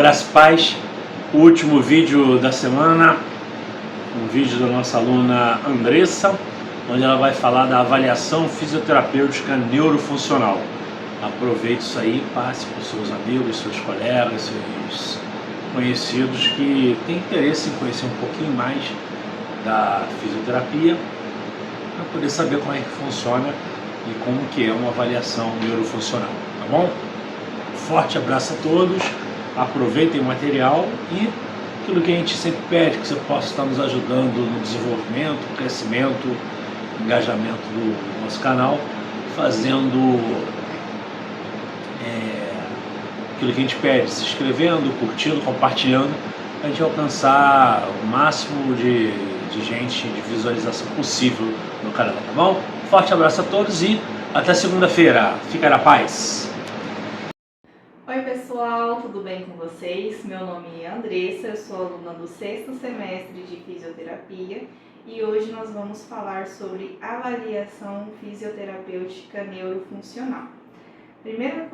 graça e paz. O último vídeo da semana, um vídeo da nossa aluna Andressa, onde ela vai falar da avaliação fisioterapêutica neurofuncional. Aproveite isso aí, passe para os seus amigos, seus colegas, seus conhecidos que têm interesse em conhecer um pouquinho mais da fisioterapia, para poder saber como é que funciona e como que é uma avaliação neurofuncional, tá bom? Forte abraço a todos, aproveitem o material e aquilo que a gente sempre pede, que você possa estar nos ajudando no desenvolvimento, crescimento, engajamento do nosso canal, fazendo aquilo que a gente pede, se inscrevendo, curtindo, compartilhando, para a gente alcançar o máximo de gente, de visualização possível no canal, tá bom? Forte abraço a todos e até segunda-feira. Fica na paz! Oi pessoal, tudo bem com vocês? Meu nome é Andressa, eu sou aluna do 6º semestre de Fisioterapia e hoje nós vamos falar sobre avaliação fisioterapêutica neurofuncional. Primeira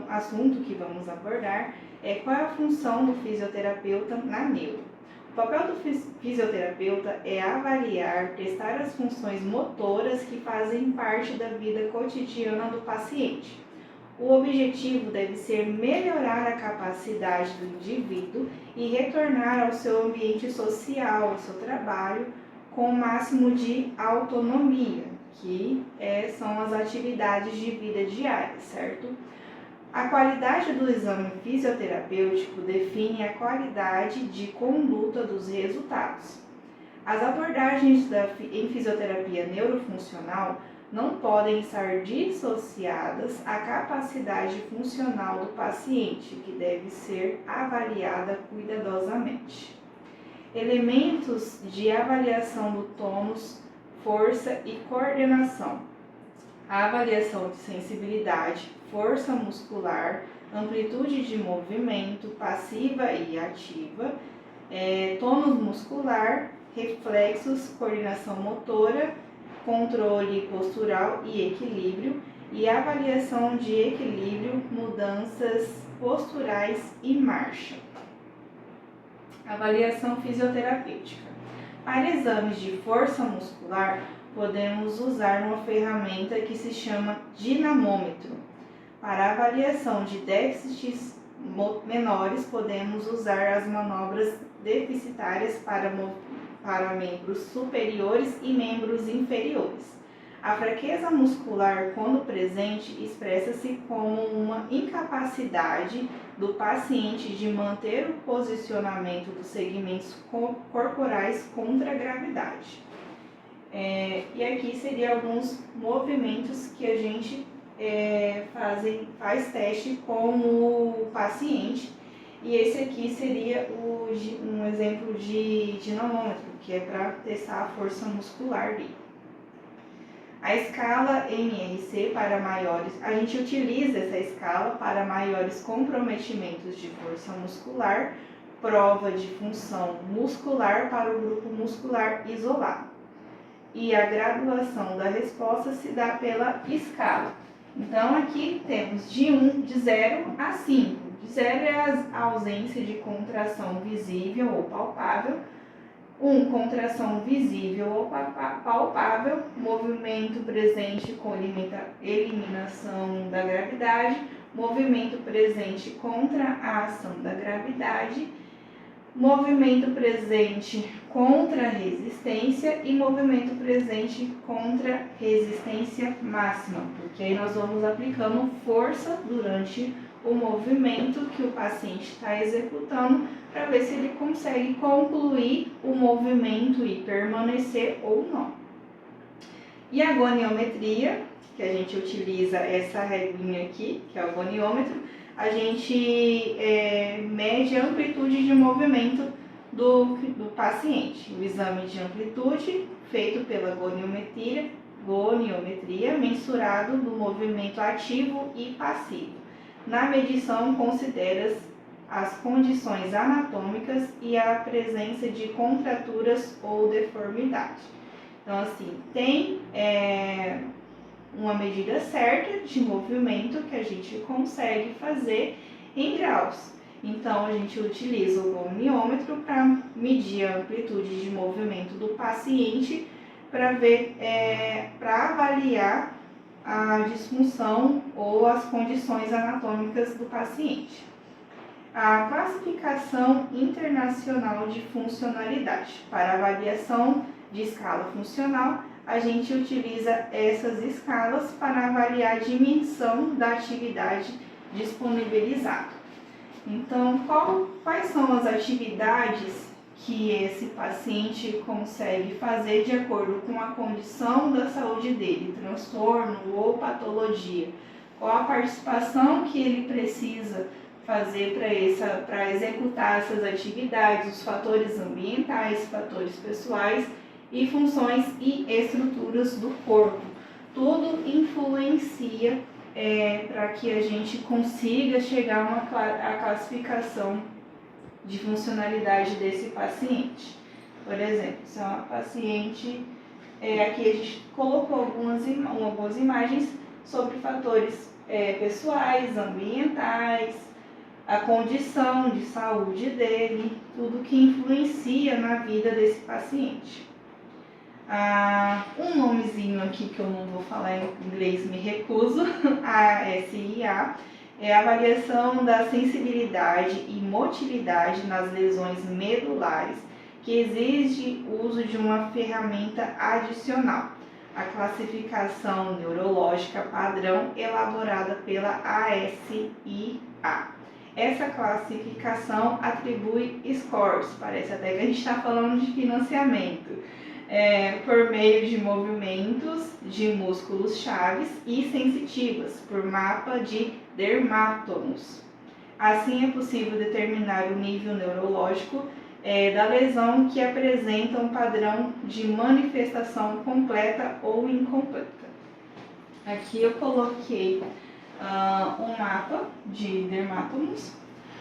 assunto que vamos abordar é qual é a função do fisioterapeuta na neuro. O papel do fisioterapeuta é avaliar, testar as funções motoras que fazem parte da vida cotidiana do paciente. O objetivo deve ser melhorar a capacidade do indivíduo e retornar ao seu ambiente social, ao seu trabalho, com o máximo de autonomia, que são as atividades de vida diária, certo? A qualidade do exame fisioterapêutico define a qualidade de conduta dos resultados. As abordagens em fisioterapia neurofuncional não podem estar dissociadas à capacidade funcional do paciente, que deve ser avaliada cuidadosamente. Elementos de avaliação do tônus, força e coordenação. A avaliação de sensibilidade, força muscular, amplitude de movimento passiva e ativa, tônus muscular, reflexos, coordenação motora, controle postural e equilíbrio, e avaliação de equilíbrio, mudanças posturais e marcha. Avaliação fisioterapêutica. Para exames de força muscular, podemos usar uma ferramenta que se chama dinamômetro. Para avaliação de déficits menores, podemos usar as manobras deficitárias para membros superiores e membros inferiores. A fraqueza muscular, quando presente, expressa-se como uma incapacidade do paciente de manter o posicionamento dos segmentos corporais contra a gravidade. E aqui seriam alguns movimentos que a gente faz teste com o paciente. E esse aqui seria um exemplo de dinamômetro, que é para testar a força muscular dele. A escala MRC para maiores, a gente utiliza essa escala para maiores comprometimentos de força muscular, prova de função muscular para o grupo muscular isolado. E a graduação da resposta se dá pela escala. Então aqui temos de 0 a 5. De 0 é a ausência de contração visível ou palpável. 1, contração visível ou palpável, movimento presente com eliminação da gravidade, movimento presente contra a ação da gravidade, movimento presente contra resistência e movimento presente contra resistência máxima, porque aí nós vamos aplicando força durante o movimento que o paciente está executando para ver se ele consegue concluir o movimento e permanecer ou não. E a goniometria, que a gente utiliza essa reguinha aqui, que é o goniômetro, a gente mede a amplitude de movimento do paciente. O exame de amplitude feito pela goniometria, mensurado do movimento ativo e passivo. Na medição, considera as condições anatômicas e a presença de contraturas ou deformidade. Então, assim, tem uma medida certa de movimento que a gente consegue fazer em graus. Então, a gente utiliza o goniômetro para medir a amplitude de movimento do paciente para ver, para avaliar a disfunção ou as condições anatômicas do paciente. A classificação internacional de funcionalidade. Para avaliação de escala funcional, a gente utiliza essas escalas para avaliar a dimensão da atividade disponibilizada. Então, quais são as atividades que esse paciente consegue fazer de acordo com a condição da saúde dele, transtorno ou patologia? Qual a participação que ele precisa fazer para executar essas atividades, os fatores ambientais, fatores pessoais e funções e estruturas do corpo. Tudo influencia para que a gente consiga chegar à classificação de funcionalidade desse paciente. Por exemplo, se é uma paciente, aqui a gente colocou algumas imagens sobre fatores pessoais, ambientais, a condição de saúde dele, tudo que influencia na vida desse paciente. Um nomezinho aqui que eu não vou falar em inglês, me recuso, a SIA, é a avaliação da sensibilidade e motilidade nas lesões medulares, que exige o uso de uma ferramenta adicional, a classificação neurológica padrão elaborada pela ASIA. Essa classificação atribui scores, parece até que a gente está falando de financiamento, por meio de movimentos de músculos chaves e sensitivas, por mapa de dermátomos. Assim é possível determinar o nível neurológico da lesão que apresenta um padrão de manifestação completa ou incompleta. Aqui eu coloquei um mapa de dermátomos.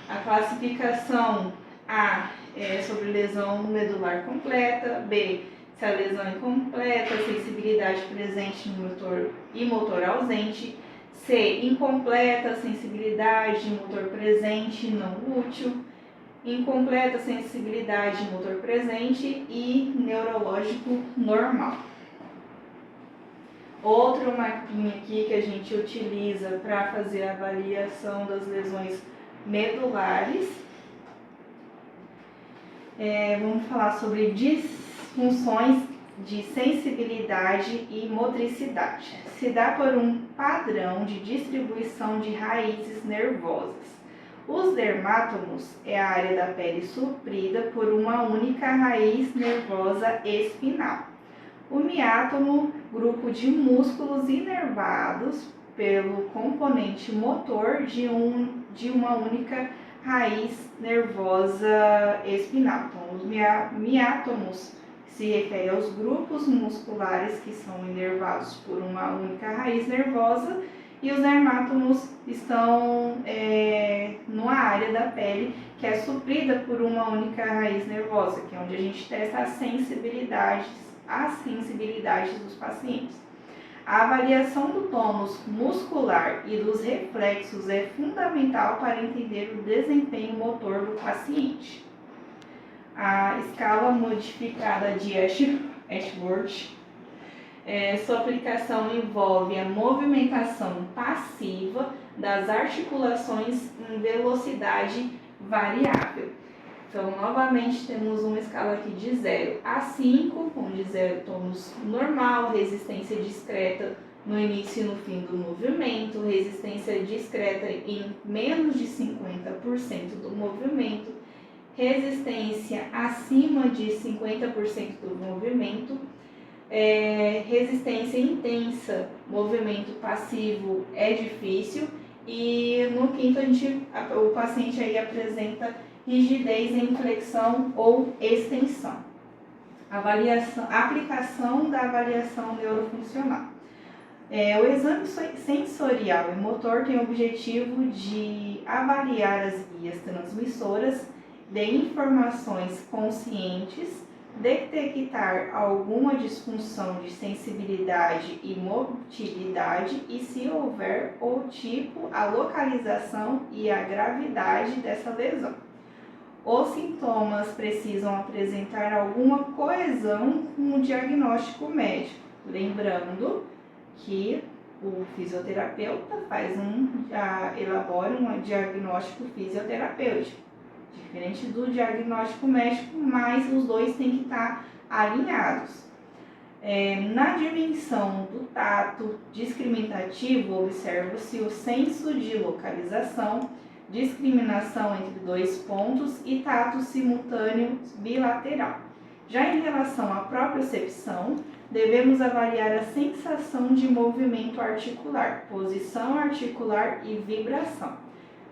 A classificação A é sobre lesão medular completa, B se a lesão é incompleta, sensibilidade presente no motor e motor ausente, C incompleta, sensibilidade, motor presente não útil, incompleta sensibilidade, motor presente e neurológico normal. Outro mapinha aqui que a gente utiliza para fazer a avaliação das lesões medulares. Vamos falar sobre disfunções de sensibilidade e motricidade. Se dá por um padrão de distribuição de raízes nervosas. Os dermátomos é a área da pele suprida por uma única raiz nervosa espinal. O miátomo, grupo de músculos inervados pelo componente motor de uma única raiz nervosa espinal. Então, os miátomos se referem aos grupos musculares que são inervados por uma única raiz nervosa, e os dermátomos estão numa área da pele que é suprida por uma única raiz nervosa, que é onde a gente testa as sensibilidades dos pacientes. A avaliação do tônus muscular e dos reflexos é fundamental para entender o desempenho motor do paciente. A escala modificada de Ashworth, sua aplicação envolve a movimentação passiva das articulações em velocidade variável. Então, novamente, temos uma escala aqui de 0 a 5, onde 0 tônus normal, resistência discreta no início e no fim do movimento, resistência discreta em menos de 50% do movimento, resistência acima de 50% do movimento, resistência intensa, movimento passivo é difícil, e no quinto o paciente aí apresenta rigidez em flexão ou extensão. Aplicação da avaliação neurofuncional. O exame sensorial e motor tem o objetivo de avaliar as vias transmissoras de informações conscientes detectar alguma disfunção de sensibilidade e motilidade e, se houver, o tipo, a localização e a gravidade dessa lesão. Os sintomas precisam apresentar alguma coesão com o diagnóstico médico, lembrando que o fisioterapeuta elabora um diagnóstico fisioterapêutico, diferente do diagnóstico médico, mas os dois têm que estar alinhados. Na dimensão do tato discriminativo, observa-se o senso de localização, discriminação entre dois pontos e tato simultâneo bilateral. Já em relação à propriocepção, devemos avaliar a sensação de movimento articular, posição articular e vibração.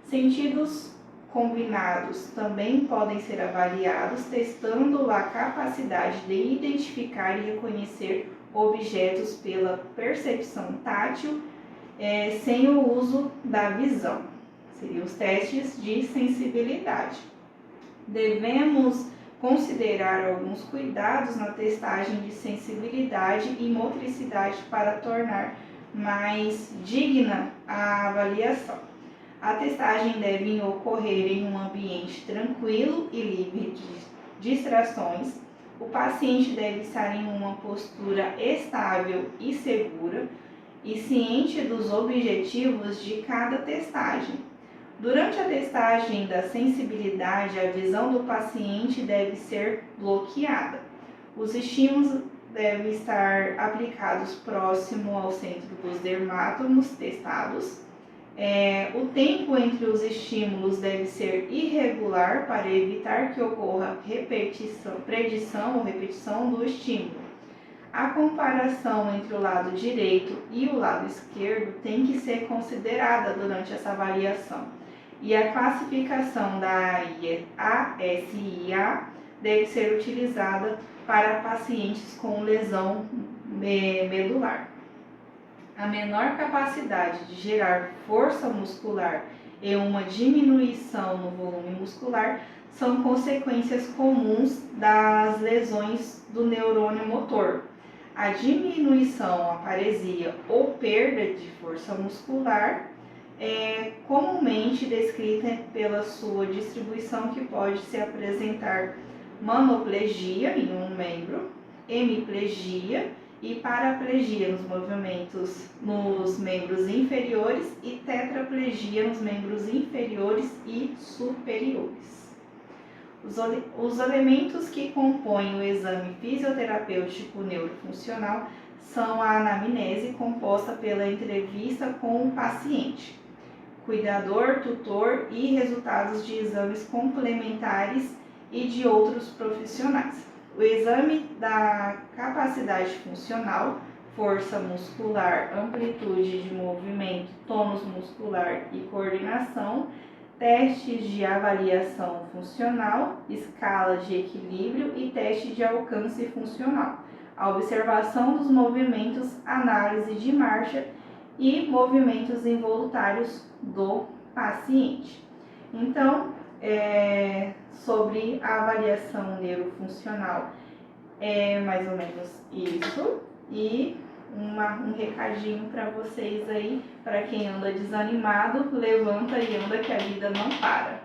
Sentidos combinados também podem ser avaliados, testando a capacidade de identificar e reconhecer objetos pela percepção tátil, sem o uso da visão. Seriam os testes de sensibilidade. Devemos considerar alguns cuidados na testagem de sensibilidade e motricidade para tornar mais digna a avaliação. A testagem deve ocorrer em um ambiente tranquilo e livre de distrações. O paciente deve estar em uma postura estável e segura e ciente dos objetivos de cada testagem. Durante a testagem da sensibilidade, a visão do paciente deve ser bloqueada. Os estímulos devem estar aplicados próximo ao centro dos dermátomos testados. O tempo entre os estímulos deve ser irregular para evitar que ocorra predição ou repetição do estímulo. A comparação entre o lado direito e o lado esquerdo tem que ser considerada durante essa avaliação. E a classificação da ASIA deve ser utilizada para pacientes com lesão medular. A menor capacidade de gerar força muscular e uma diminuição no volume muscular são consequências comuns das lesões do neurônio motor. A diminuição, a paresia ou perda de força muscular é comumente descrita pela sua distribuição, que pode se apresentar monoplegia em um membro, hemiplegia e paraplegia nos membros inferiores e tetraplegia nos membros inferiores e superiores. Os elementos que compõem o exame fisioterapêutico neurofuncional são a anamnese, composta pela entrevista com o paciente, cuidador, tutor e resultados de exames complementares e de outros profissionais. O exame da capacidade funcional, força muscular, amplitude de movimento, tônus muscular e coordenação, testes de avaliação funcional, escala de equilíbrio e teste de alcance funcional, a observação dos movimentos, análise de marcha e movimentos involuntários do paciente. Então, sobre a avaliação neurofuncional é mais ou menos isso, e um recadinho para vocês aí, para quem anda desanimado, levanta e anda que a vida não para.